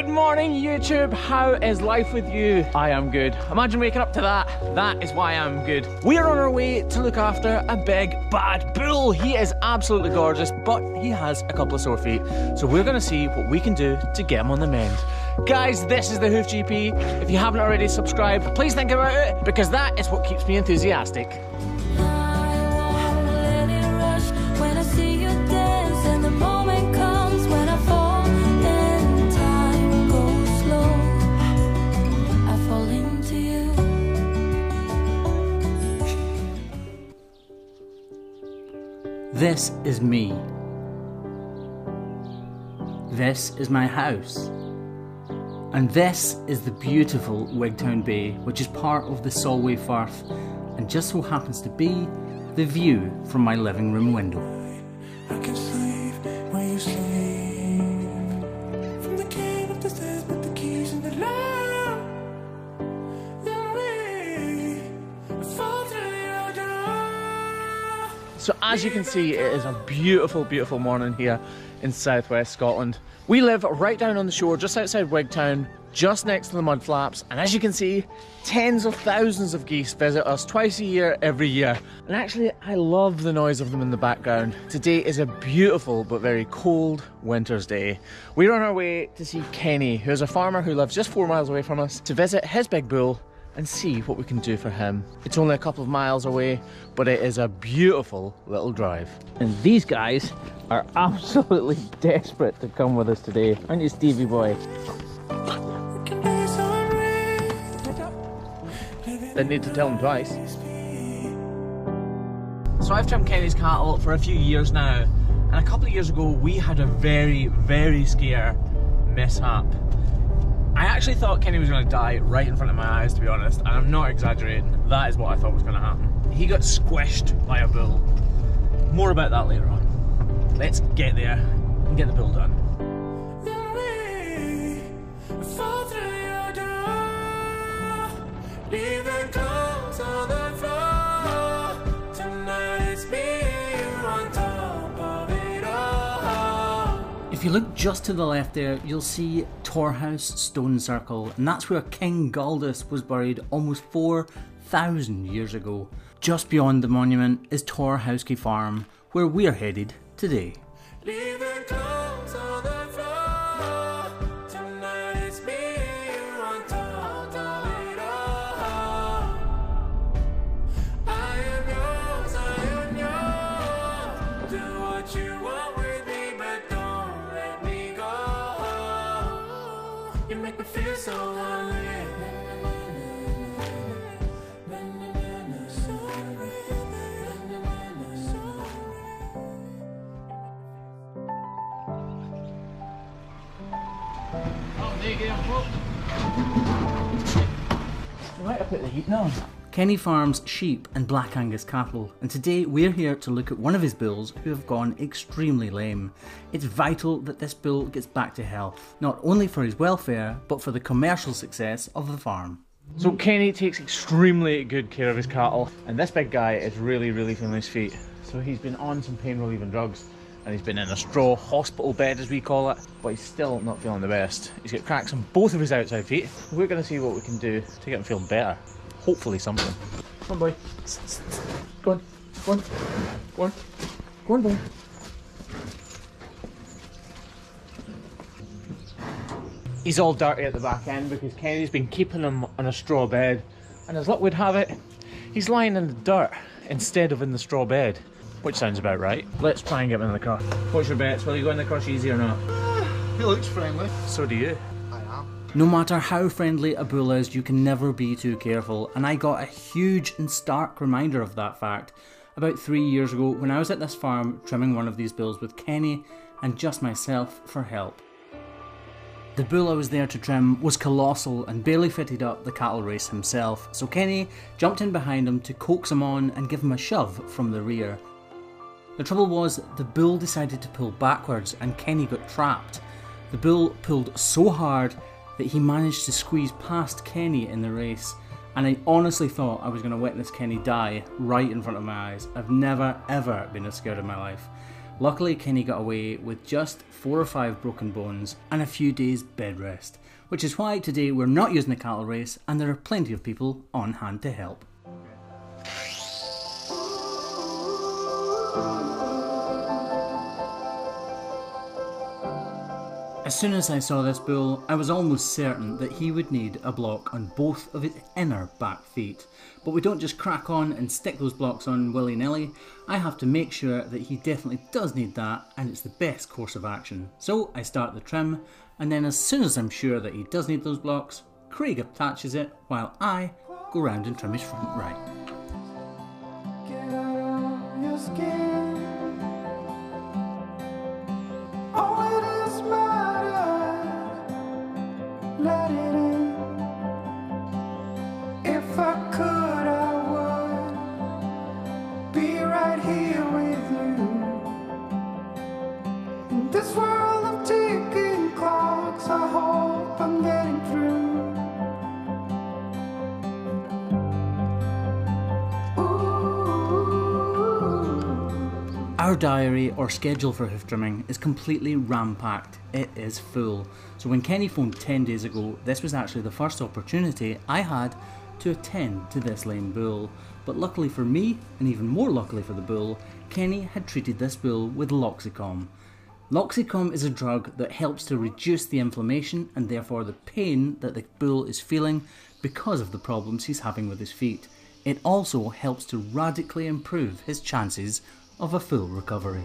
Good morning, YouTube. How is life with you? I am good. Imagine waking up to that. That is why I'm good. We are on our way to look after a big bad bull. He is absolutely gorgeous, but he has a couple of sore feet. So we're gonna see what we can do to get him on the mend. Guys, this is the Hoof GP. If you haven't already subscribed, please think about it, because that is what keeps me enthusiastic. This is me. This is my house. And this is the beautiful Wigtown Bay, which is part of the Solway Firth, and just so happens to be the view from my living room window. I can sleep where you sleep. From the king of the stairs, put the keys in the lock. Then we fall through your door. So as you can see, it is a beautiful, beautiful morning here in southwest Scotland. We live right down on the shore, just outside Wigtown, just next to the mud flaps, and as you can see, tens of thousands of geese visit us twice a year, every year. And actually, I love the noise of them in the background. Today is a beautiful but very cold winter's day. We're on our way to see Kenny, who is a farmer who lives just 4 miles away from us, to visit his big bull and see what we can do for him. It's only a couple of miles away, but it is a beautiful little drive. And these guys are absolutely desperate to come with us today. Aren't you, Stevie boy? Didn't need to tell him twice. So I've trimmed Kenny's cattle for a few years now, and a couple of years ago we had a very, very scare mishap. I actually thought Kenny was going to die right in front of my eyes, to be honest, and I'm not exaggerating. That is what I thought was going to happen. He got squished by a bull. More about that later on. Let's get there and get the bull done. If you look just to the left there, you'll see Torhouse Stone Circle, and that's where King Galdus was buried almost 4,000 years ago. Just beyond the monument is Torhouse Farm, where we're headed today. Kenny farms sheep and Black Angus cattle, and today we're here to look at one of his bulls who have gone extremely lame. It's vital that this bull gets back to health, not only for his welfare, but for the commercial success of the farm. So Kenny takes extremely good care of his cattle, and this big guy is really feeling his feet. So he's been on some pain relieving drugs, and he's been in a straw hospital bed, as we call it, but he's still not feeling the best. He's got cracks on both of his outside feet. We're going to see what we can do to get him feeling better. Hopefully something. Come on, boy. Go on. Go on. Go on. Go on, boy. He's all dirty at the back end because Kenny's been keeping him on a straw bed, and as luck would have it, he's lying in the dirt instead of in the straw bed, which sounds about right. Let's try and get him in the car. What's your bets? Will you go in the crush easy or not? He looks friendly. So do you. No matter how friendly a bull is, you can never be too careful, and I got a huge and stark reminder of that fact about 3 years ago when I was at this farm trimming one of these bulls with Kenny and just myself for help. The bull I was there to trim was colossal and barely fitted up the cattle race himself, so Kenny jumped in behind him to coax him on and give him a shove from the rear. The trouble was, the bull decided to pull backwards and Kenny got trapped. The bull pulled so hard that he managed to squeeze past Kenny in the race, and I honestly thought I was going to witness Kenny die right in front of my eyes. I've never ever been as scared in my life. Luckily, Kenny got away with just 4 or 5 broken bones and a few days bed rest, which is why today we're not using a cattle race and there are plenty of people on hand to help. As soon as I saw this bull, I was almost certain that he would need a block on both of its inner back feet. But we don't just crack on and stick those blocks on willy-nilly. I have to make sure that he definitely does need that, and it's the best course of action. So I start the trim, and then as soon as I'm sure that he does need those blocks, Craig attaches it while I go round and trim his front right. Get out of your skin. Oh, it is murder. Let it in. If I could, I would be right here with you. In this world of ticking clocks, I hope I'm getting through. Our diary or schedule for hoof trimming is completely ram-packed. It is full. So when Kenny phoned 10 days ago, this was actually the first opportunity I had to attend to this lame bull. But luckily for me, and even more luckily for the bull, Kenny had treated this bull with Loxicom. Loxicom is a drug that helps to reduce the inflammation and therefore the pain that the bull is feeling because of the problems he's having with his feet. It also helps to radically improve his chances of a full recovery.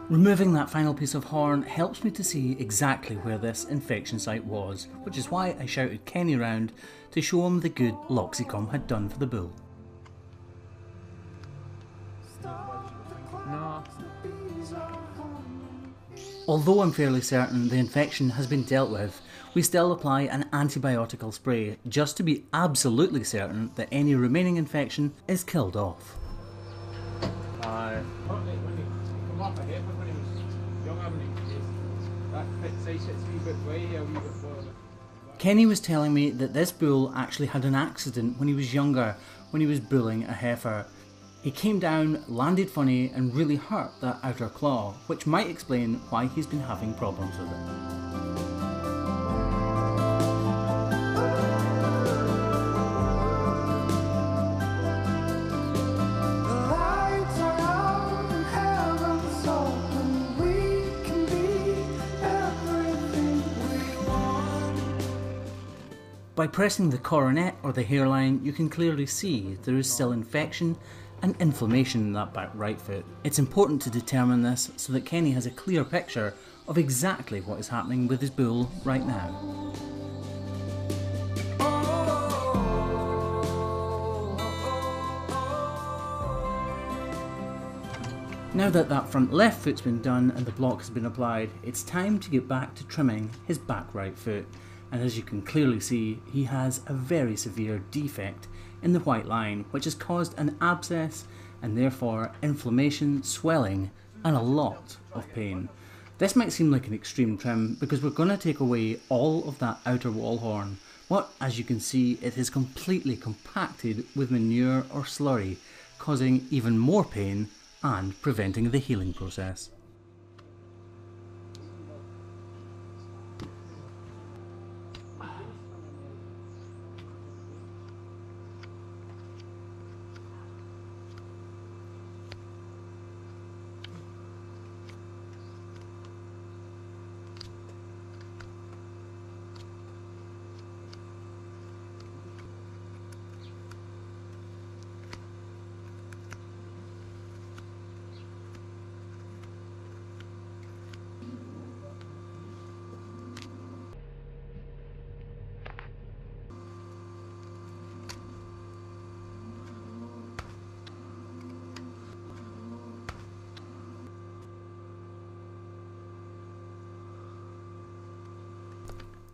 Removing that final piece of horn helps me to see exactly where this infection site was, which is why I shouted Kenny round to show him the good Loxicom had done for the bull. No. Although I'm fairly certain the infection has been dealt with, we still apply an antibiotical spray just to be absolutely certain that any remaining infection is killed off. Kenny was telling me that this bull actually had an accident when he was younger, when he was bulling a heifer. He came down, landed funny and really hurt that outer claw, which might explain why he's been having problems with it. By pressing the coronet or the hairline, you can clearly see there is still infection and inflammation in that back right foot. It's important to determine this so that Kenny has a clear picture of exactly what is happening with his bull right now. Now that that front left foot's been done and the block has been applied, it's time to get back to trimming his back right foot. And as you can clearly see, he has a very severe defect in the white line, which has caused an abscess and therefore inflammation, swelling and a lot of pain. This might seem like an extreme trim because we're going to take away all of that outer wall horn, but as you can see it is completely compacted with manure or slurry, causing even more pain and preventing the healing process.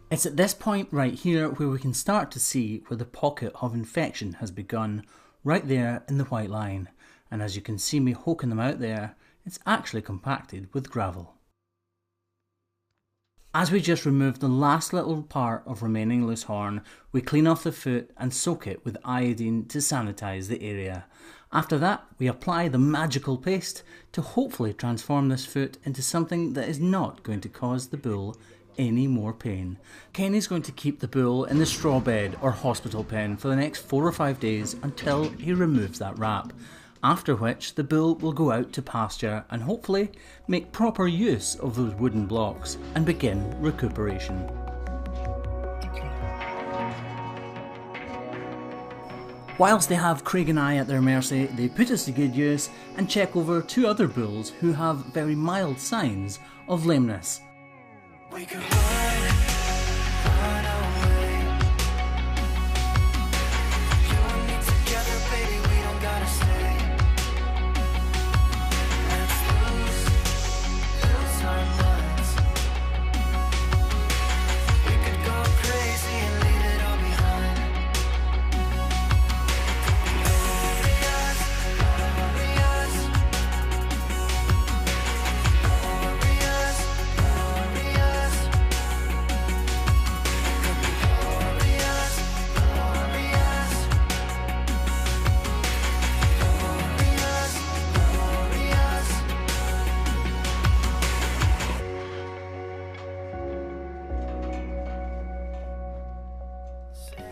It's at this point right here where we can start to see where the pocket of infection has begun, right there in the white line. And as you can see me poking them out there, it's actually compacted with gravel. As we just remove the last little part of remaining loose horn, we clean off the foot and soak it with iodine to sanitise the area. After that, we apply the magical paste to hopefully transform this foot into something that is not going to cause the bull any more pain. Kenny's going to keep the bull in the straw bed or hospital pen for the next 4 or 5 days until he removes that wrap, after which the bull will go out to pasture and hopefully make proper use of those wooden blocks and begin recuperation. Whilst they have Craig and I at their mercy, they put us to good use and check over 2 other bulls who have very mild signs of lameness. We could run away. You and me together, baby, we don't gotta stay. Let's lose our minds. We could go crazy and leave it all behind. Glorious, glorious, glorious, glorious. Could be glorious, glorious, glorious,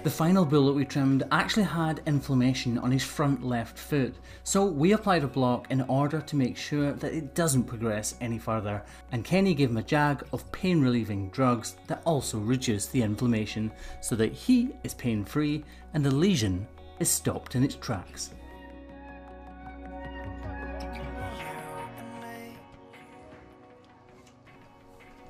The final bull that we trimmed actually had inflammation on his front left foot, so we applied a block in order to make sure that it doesn't progress any further, and Kenny gave him a jag of pain relieving drugs that also reduce the inflammation so that he is pain free and the lesion is stopped in its tracks.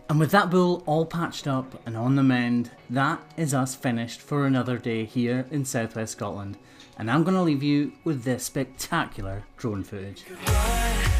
And with that bull all patched up and on the mend, that is us finished for another day here in southwest Scotland. And I'm going to leave you with this spectacular drone footage. run.